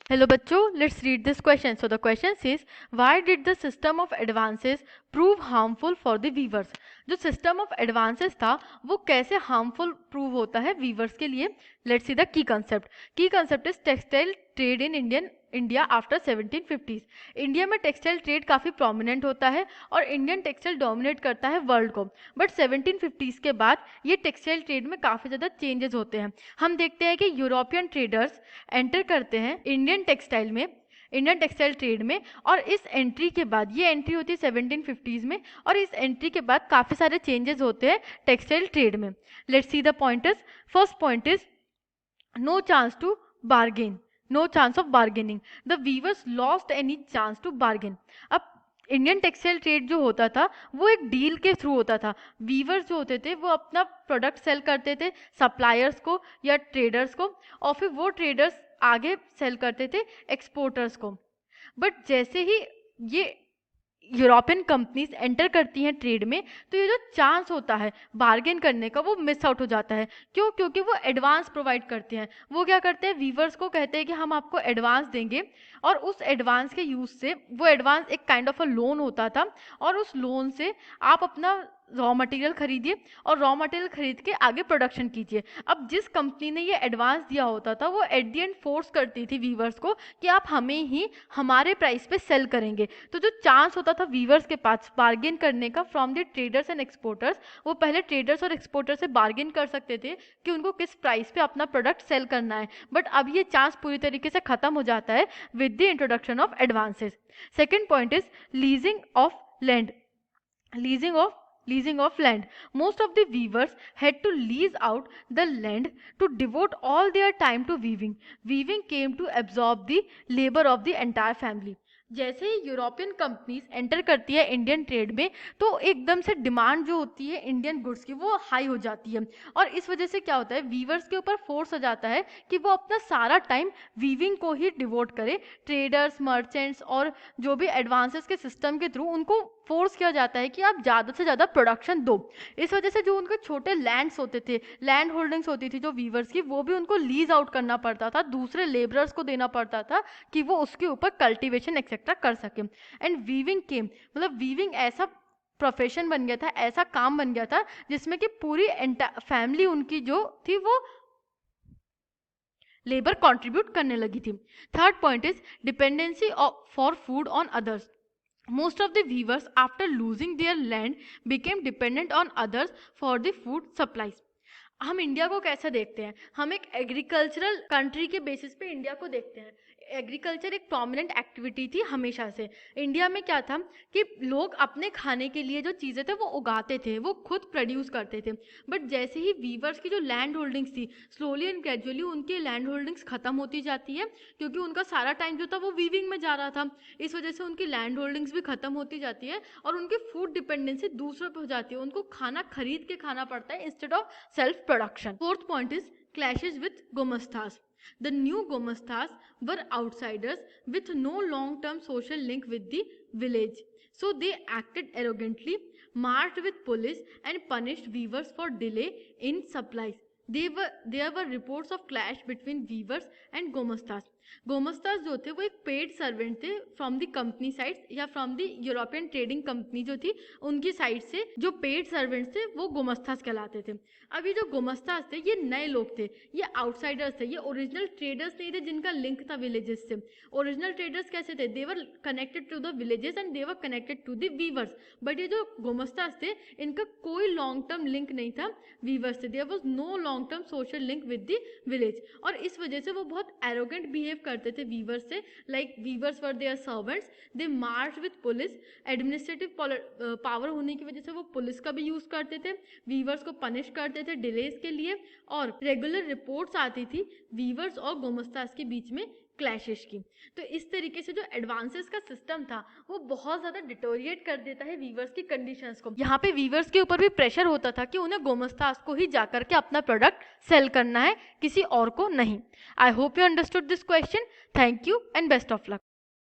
Hello बच्चों, let's read this question. So the question says, why did the system of advances prove harmful for the weavers? जो system of advances था वो कैसे harmful prove होता है weavers के लिए? Let's see the key concept. Key concept is textile trade in India after 1750s. India में textile trade काफ़ी प्रोमिनेंट होता है और इंडियन टेक्सटाइल डोमिनेट करता है वर्ल्ड को. बट 1750s के बाद ये टेक्सटाइल ट्रेड में काफ़ी ज़्यादा चेंजेस होते हैं. हम देखते हैं कि यूरोपियन ट्रेडर्स एंटर करते हैं इंडियन टेक्सटाइल ट्रेड में, और इस एंट्री के बाद, ये एंट्री होती है 1750s में, और इस एंट्री के बाद काफ़ी सारे चेंजेस होते हैं टेक्सटाइल ट्रेड में. Let's see the pointers. First point is no chance to bargain, no chance of bargaining. The weavers lost any chance to bargain. अब इंडियन टेक्सटाइल ट्रेड जो होता था वो एक डील के थ्रू होता था. वीवर्स जो होते थे वो अपना प्रोडक्ट सेल करते थे सप्लायर्स को या ट्रेडर्स को, और फिर वो ट्रेडर्स आगे सेल करते थे एक्सपोर्टर्स को. बट जैसे ही ये यूरोपियन कंपनीज एंटर करती हैं ट्रेड में, तो ये जो चांस होता है बार्गेन करने का वो मिस आउट हो जाता है. क्यों? क्योंकि वो एडवांस प्रोवाइड करते हैं. वो क्या करते हैं, वीवर्स को कहते हैं कि हम आपको एडवांस देंगे, और उस एडवांस के यूज से, वो एडवांस एक काइंड ऑफ अ लोन होता था, और उस लोन से आप अपना रॉ मटेरियल खरीदिए और रॉ मटेरियल खरीद के आगे प्रोडक्शन कीजिए. अब जिस कंपनी ने ये एडवांस दिया होता था वो एट दी एंड फोर्स करती थी वीवर्स को कि आप हमें ही हमारे प्राइस पे सेल करेंगे. तो जो चांस होता था वीवर्स के पास बार्गेन करने का from the traders and exporters, वो पहले ट्रेडर्स और एक्सपोर्टर्स से बार्गेन कर सकते थे कि उनको किस प्राइस पे अपना प्रोडक्ट सेल करना है. बट अब ये चांस पूरी तरीके से खत्म हो जाता है with the introduction of advances. Second point is leasing of land. Leasing of land. Most of the weavers had to lease out the land to devote all their time to weaving. Weaving came to absorb the labor of the entire family. जैसे ही European companies enter करती है Indian trade में, तो एकदम से demand जो होती है इंडियन गुड्स की वो हाई हो जाती है, और इस वजह से क्या होता है, वीवर्स के ऊपर फोर्स हो जाता है कि वो अपना सारा टाइम वीविंग को ही डिवोट करे. ट्रेडर्स, मर्चेंट्स और जो भी एडवांसेस के सिस्टम के थ्रू उनको फोर्स किया जाता है कि आप ज़्यादा से ज़्यादा प्रोडक्शन दो. इस वजह से जो उनके छोटे लैंड्स होते थे, लैंड होल्डिंग्स होती थी जो वीवर्स की, वो भी उनको लीज आउट करना पड़ता था, दूसरे लेबरर्स को देना पड़ता था कि वो उसके ऊपर कल्टीवेशन एक्सेट्रा कर सके. एंड वीविंग केम, मतलब वीविंग ऐसा प्रोफेशन बन गया था, ऐसा काम बन गया था जिसमें कि पूरी फैमिली उनकी जो थी वो लेबर कंट्रीब्यूट करने लगी थी. Third point is dependency for food on others. Most of the weavers, after losing their land, became dependent on others for the food supplies. हम इंडिया को कैसा देखते हैं, हम एक एग्रीकल्चरल कंट्री के बेसिस पे इंडिया को देखते हैं. एग्रीकल्चर एक प्रोमिनेंट एक्टिविटी थी हमेशा से. इंडिया में क्या था कि लोग अपने खाने के लिए जो चीज़ें थे वो उगाते थे, वो खुद प्रोड्यूस करते थे. बट जैसे ही वीवर्स की जो लैंड होल्डिंग्स थी, स्लोली एंड ग्रेजुअली उनकी लैंड होल्डिंग्स खत्म होती जाती है, क्योंकि उनका सारा टाइम जो था वो वीविंग में जा रहा था. इस वजह से उनकी लैंड होल्डिंग्स भी खत्म होती जाती है और उनकी फूड डिपेंडेंसी दूसरों पर हो जाती है. उनको खाना खरीद के खाना पड़ता है instead of self production. Fourth point is clashes with gomastas. The new gomastas were outsiders with no long-term social link with the village, so they acted arrogantly, marched with police and punished weavers for delay in supplies. There were reports of clash between weavers and gomastas. गोमस्तास जो थे वो एक paid servant थे from the company side या from the European trading company जो थी उनकी side से जो पेड सर्वेंट्स थे वो गोमस्तास कहलाते थे. अब ये जो गोमस्तास थे ये नए लोग थे, ये आउटसाइडर्स थे, ये ओरिजिनल ट्रेडर्स नहीं थे जिनका लिंक था विलेजेस से. ओरिजिनल ट्रेडर्स कैसे थे, they were connected to the villages and they were connected to the weavers. But ये जो गोमस्तास थे इनका कोई लॉन्ग टर्म लिंक नहीं था वीवर्स से. There was no long term social link with the village, और इस वजह से वो बहुत एरोगेंट बिहेव करते थे वीवर्स से. Like weavers were their servants, they march with police. Administrative power होने की वजह से वो पुलिस का भी यूज करते थे, वीवर्स को पनिश करते थे डिलेज के लिए, और रेगुलर रिपोर्ट्स आती थी वीवर्स और गोमस्तास के बीच में क्लैशेस की. तो इस तरीके से जो एडवांसेस का सिस्टम था वो बहुत ज़्यादा डिटोरिएट कर देता है वीवर्स की कंडीशंस को. यहाँ पे वीवर्स के ऊपर भी प्रेशर होता था कि उन्हें गोमस्तास को ही जाकर के अपना प्रोडक्ट सेल करना है, किसी और को नहीं. I hope you understood this question. Thank you and best of luck.